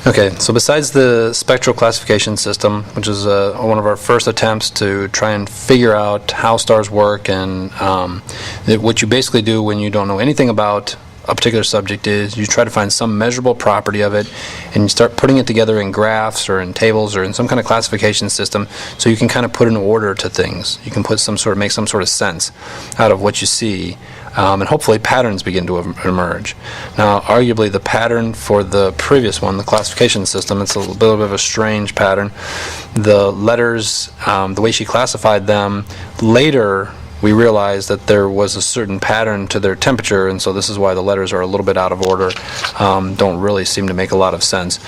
Okay, so besides the spectral classification system, which is one of our first attempts to try and figure out how stars work, and what you basically do when you don't know anything about a particular subject is you try to find some measurable property of it, and you start putting it together in graphs or in tables or in some kind of classification system, so you can kind of put an order to things. You can put make some sort of sense out of what you see. And hopefully patterns begin to emerge. Now, arguably the pattern for the previous one, the classification system, it's a little bit of a strange pattern. The letters, the way she classified them, later we realized that there was a certain pattern to their temperature, and so this is why the letters are a little bit out of order, don't really seem to make a lot of sense.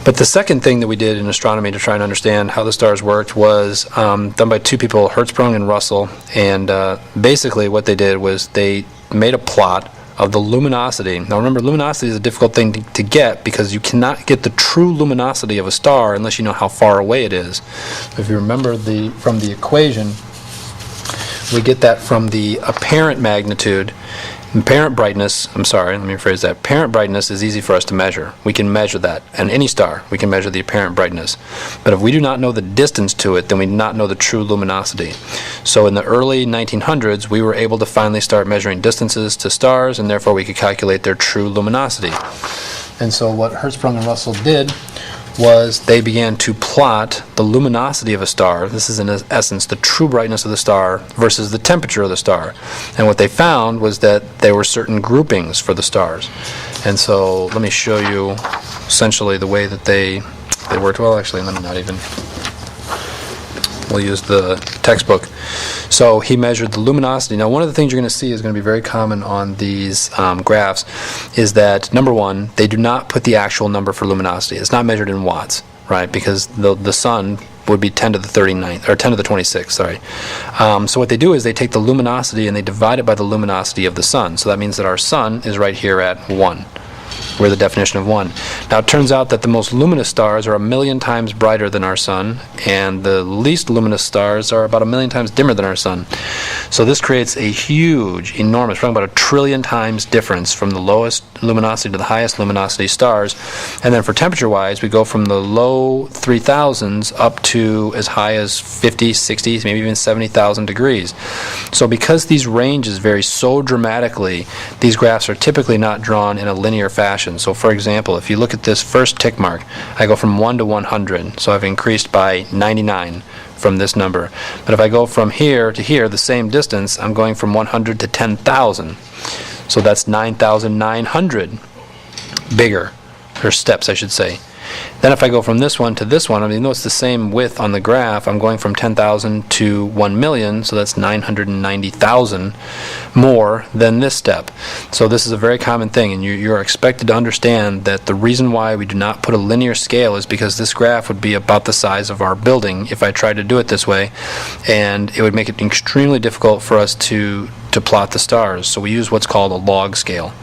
But the second thing that we did in astronomy to try and understand how the stars worked was done by two people, Hertz and Russell, and basically what they did was they made a plot of the luminosity. Now remember, luminosity is a difficult thing to get because you cannot get the true luminosity of a star unless you know how far away it is. If you remember from the equation, we get that from the apparent magnitude. Parent brightness, let me rephrase that. Parent brightness is easy for us to measure. We can measure that. And any star, we can measure the apparent brightness. But if we do not know the distance to it, then we do not know the true luminosity. So in the early 1900s, we were able to finally start measuring distances to stars, and therefore we could calculate their true luminosity. And so what Hertz and Russell did was they began to plot the luminosity of a star. This is in essence the true brightness of the star versus the temperature of the star. And what they found was that there were certain groupings for the stars. And so let me show you essentially the way that they worked. Well, actually, let me not even. We'll use the textbook. So he measured the luminosity. Now, one of the things you're going to see is going to be very common on these graphs is that, number one, they do not put the actual number for luminosity. It's not measured in watts, right? Because the sun would be 10 to the 39th, or 10 to the 26th, sorry. So what they do is they take the luminosity and they divide it by the luminosity of the sun. So that means that our sun is right here at 1. We're the definition of 1. Now it turns out that the most luminous stars are 1,000,000 times brighter than our sun, and the least luminous stars are about 1,000,000 times dimmer than our sun. So this creates a huge, enormous, we're talking about 1,000,000,000,000 times difference from the lowest luminosity to the highest luminosity stars. And then for temperature-wise, we go from the low 3,000s up to as high as 50, 60, maybe even 70,000 degrees. So because these ranges vary so dramatically, these graphs are typically not drawn in a linear fashion. So for example, if you look at this first tick mark, I go from 1 to 100, so I've increased by 99 from this number. But if I go from here to here, the same distance, I'm going from 100 to 10,000. So that's 9,900 bigger, or steps I should say. Then if I go from this one to this one, I mean, it's the same width on the graph. I'm going from 10,000 to 1,000,000, so that's 990,000 more than this step. So this is a very common thing, and you're expected to understand that the reason why we do not put a linear scale is because this graph would be about the size of our building if I tried to do it this way, and it would make it extremely difficult for us to plot the stars. So we use what's called a log scale.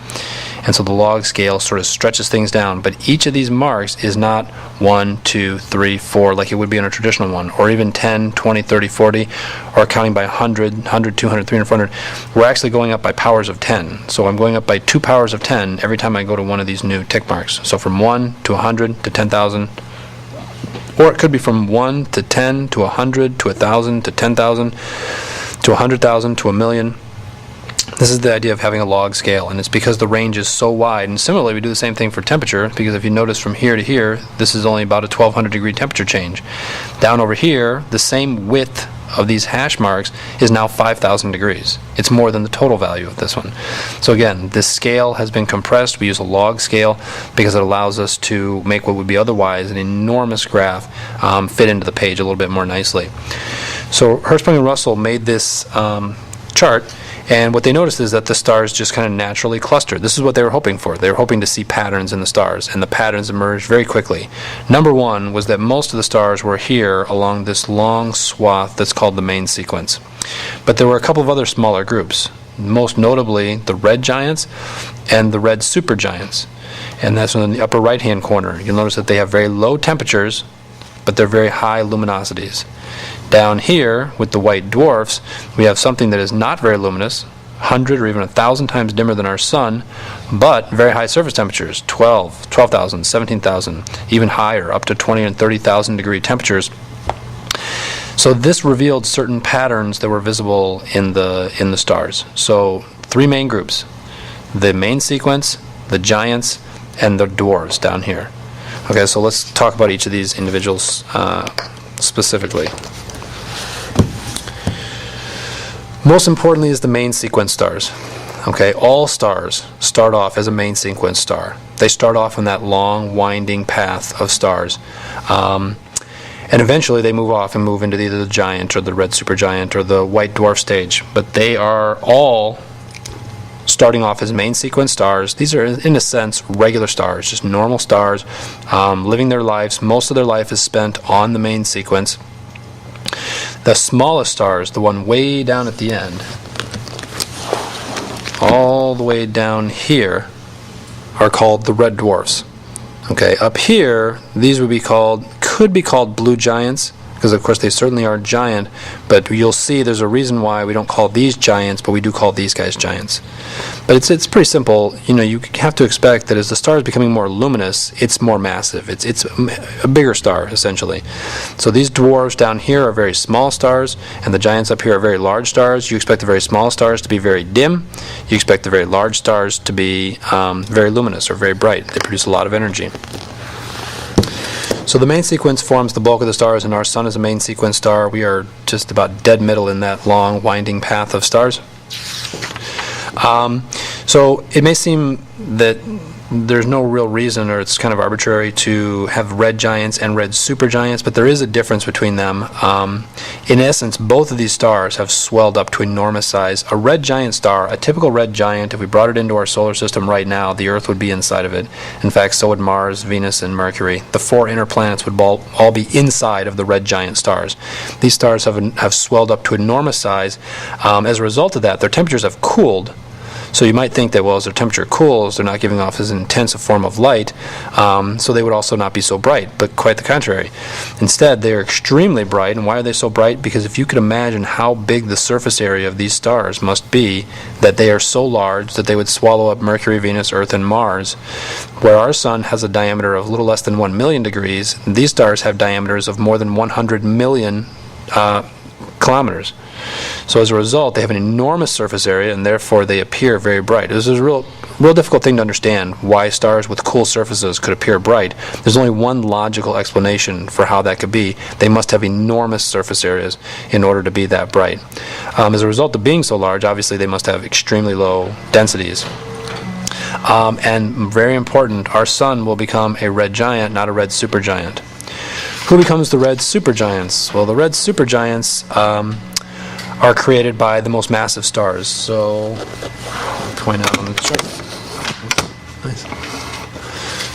And so the log scale sort of stretches things down, but each of these marks is not 1, 2, 3, 4 like it would be in a traditional one, or even 10, 20, 30, 40, or counting by 100, 200, 300, 400. We're actually going up by powers of 10. So I'm going up by 2 powers of 10 every time I go to one of these new tick marks. So from 1 to 100 to 10,000, or it could be from 1 to 10 to 100 to 1,000 to 10,000 to 100,000 to 1,000,000. This is the idea of having a log scale, and it's because the range is so wide. And similarly, we do the same thing for temperature, because if you notice from here to here, this is only about a 1,200 degree temperature change. Down over here, the same width of these hash marks is now 5,000 degrees. It's more than the total value of this one. So again, this scale has been compressed. We use a log scale because it allows us to make what would be otherwise an enormous graph fit into the page a little bit more nicely. So Hertz and Russell made this chart, and what they noticed is that the stars just kind of naturally clustered. This is what they were hoping for. They were hoping to see patterns in the stars, and the patterns emerged very quickly. Number one was that most of the stars were here along this long swath that's called the main sequence. But there were a couple of other smaller groups, most notably the red giants and the red supergiants. And that's in the upper right-hand corner. You'll notice that they have very low temperatures, but they're very high luminosities. Down here, with the white dwarfs, we have something that is not very luminous, 100 or even 1,000 times dimmer than our sun, but very high surface temperatures, 12,000, 17,000, even higher, up to 20 and 30,000 degree temperatures. So this revealed certain patterns that were visible in the stars. So 3 main groups: the main sequence, the giants, and the dwarves down here. Okay, so let's talk about each of these individuals specifically. Most importantly is the main sequence stars. Okay, all stars start off as a main sequence star. They start off on that long, winding path of stars. And eventually they move off and move into either the giant or the red supergiant or the white dwarf stage. But they are all starting off as main sequence stars. These are, in a sense, regular stars, just normal stars, living their lives. Most of their life is spent on the main sequence. The smallest stars, the one way down at the end, all the way down here, are called the red dwarfs. Okay, up here, these could be called blue giants, because of course they certainly are giant, but you'll see there's a reason why we don't call these giants, but we do call these guys giants. But it's pretty simple. You know, you have to expect that as the star is becoming more luminous, it's more massive. It's a bigger star, essentially. So these dwarfs down here are very small stars, and the giants up here are very large stars. You expect the very small stars to be very dim. You expect the very large stars to be very luminous or very bright. They produce a lot of energy. So the main sequence forms the bulk of the stars, and our sun is a main sequence star. We are just about dead middle in that long, winding path of stars. So it may seem that there's no real reason, or it's kind of arbitrary, to have red giants and red supergiants, but there is a difference between them. In essence, both of these stars have swelled up to enormous size. A red giant star, a typical red giant, if we brought it into our solar system right now, the Earth would be inside of it. In fact, so would Mars, Venus, and Mercury. The 4 inner planets would all be inside of the red giant stars. These stars have swelled up to enormous size. As a result of that, their temperatures have cooled. So you might think that, well, as their temperature cools, they're not giving off as intense a form of light, so they would also not be so bright, but quite the contrary. Instead, they are extremely bright. And why are they so bright? Because if you could imagine how big the surface area of these stars must be, that they are so large that they would swallow up Mercury, Venus, Earth, and Mars. Where our sun has a diameter of a little less than 1 million degrees, these stars have diameters of more than 100 million kilometers. So as a result, they have an enormous surface area, and therefore they appear very bright. This is a real difficult thing to understand, why stars with cool surfaces could appear bright. There's only one logical explanation for how that could be. They must have enormous surface areas in order to be that bright. As a result of being so large, obviously they must have extremely low densities. And very important, our sun will become a red giant, not a red supergiant. Who becomes the red supergiants? Well, the red supergiants are created by the most massive stars. So, I'll point out on the chart. Nice.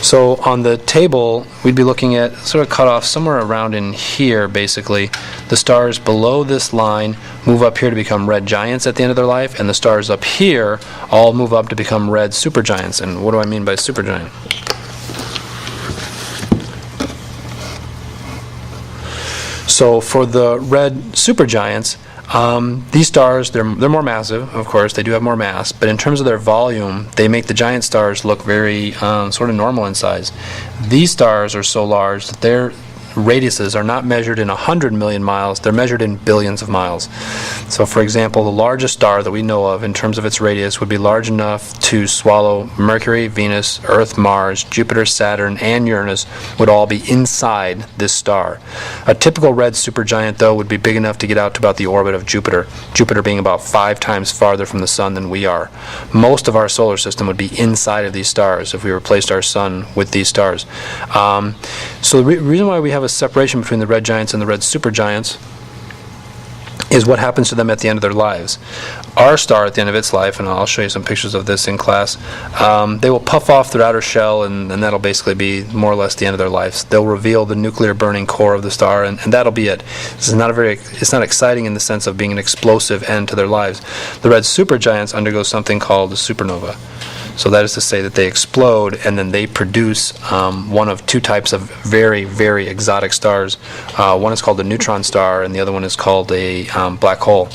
So on the table, we'd be looking at sort of cut off somewhere around in here, basically. The stars below this line move up here to become red giants at the end of their life, and the stars up here all move up to become red supergiants. And what do I mean by supergiant? So for the red supergiants, these stars, they're more massive, of course, they do have more mass, but in terms of their volume, they make the giant stars look very sort of normal in size. These stars are so large that their radiuses are not measured in 100 million miles, they're measured in billions of miles. So for example, the largest star that we know of in terms of its radius would be large enough to swallow Mercury, Venus, Earth, Mars, Jupiter, Saturn, and Uranus would all be inside this star. A typical red supergiant, though, would be big enough to get out to about the orbit of Jupiter, Jupiter being about 5 times farther from the sun than we are. Most of our solar system would be inside of these stars if we replaced our sun with these stars. So the reason why we have a separation between the red giants and the red supergiants is what happens to them at the end of their lives. Our star at the end of its life, and I'll show you some pictures of this in class, they will puff off their outer shell, and that'll basically be more or less the end of their lives. They'll reveal the nuclear burning core of the star, and that'll be it. It's not exciting in the sense of being an explosive end to their lives. The red supergiants undergo something called a supernova. So that is to say that they explode, and then they produce one of 2 types of very, very exotic stars. One is called a neutron star, and the other one is called a black hole.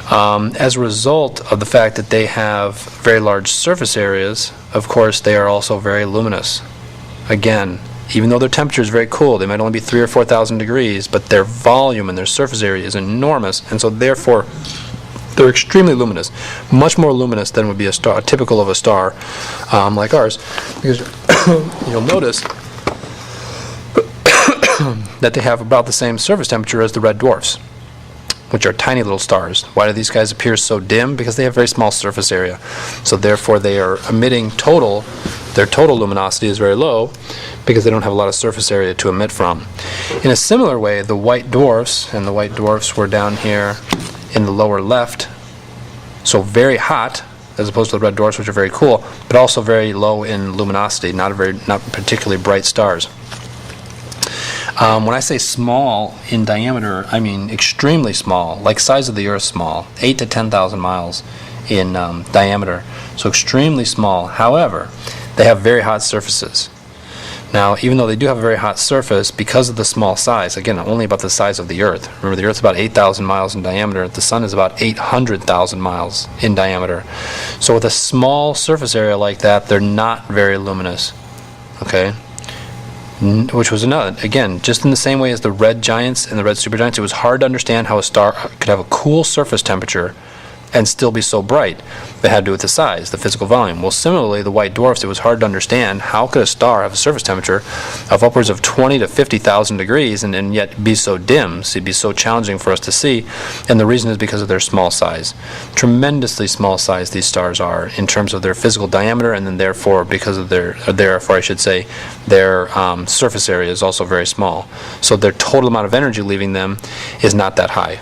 As a result of the fact that they have very large surface areas, of course, they are also very luminous. Again, even though their temperature is very cool, they might only be 3,000 or 4,000 degrees, but their volume and their surface area is enormous, and so therefore they're extremely luminous, much more luminous than would be a star, typical of a star like ours. Because you'll notice that they have about the same surface temperature as the red dwarfs, which are tiny little stars. Why do these guys appear so dim? Because they have very small surface area. So therefore they are emitting their total luminosity is very low because they don't have a lot of surface area to emit from. In a similar way, the white dwarfs, and the white dwarfs were down here in the lower left, so very hot as opposed to the red dwarfs, which are very cool, but also very low in luminosity, not particularly bright stars. When I say small in diameter, I mean extremely small, like size of the Earth small, 8 to 10,000 miles in diameter, so extremely small. However, they have very hot surfaces. Now, even though they do have a very hot surface, because of the small size, again, only about the size of the Earth. Remember, the Earth is about 8,000 miles in diameter. The Sun is about 800,000 miles in diameter. So with a small surface area like that, they're not very luminous. Okay? Which was another, again, just in the same way as the red giants and the red supergiants, it was hard to understand how a star could have a cool surface temperature and still be so bright. They had to do with the size, the physical volume. Well, similarly, the white dwarfs, it was hard to understand how could a star have a surface temperature of upwards of 20 to 50,000 degrees and yet be so dim, so it'd be so challenging for us to see. And the reason is because of their small size. Tremendously small size these stars are in terms of their physical diameter, and then therefore, because of their surface area is also very small. So their total amount of energy leaving them is not that high.